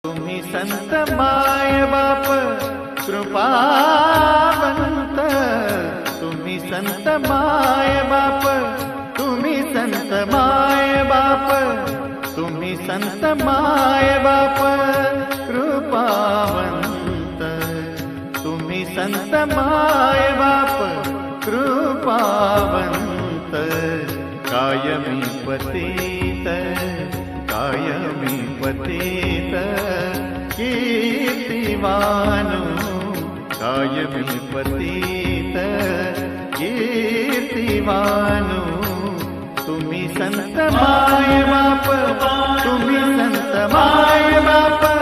तुम्ही संत माय बाप कृपावंत, तुम्ही संत माय बाप, तुम्ही संत माय बाप, तुम्ही संत माय बाप कृपावंत, तुम्ही संत माय बाप कृपावंत, कायमी पतित कायमी पतित कीर्तिवानु, कायमी पतित कीर्तिवानु, तुम्ही संत माय बाप, तुम्ही संत माय बाप।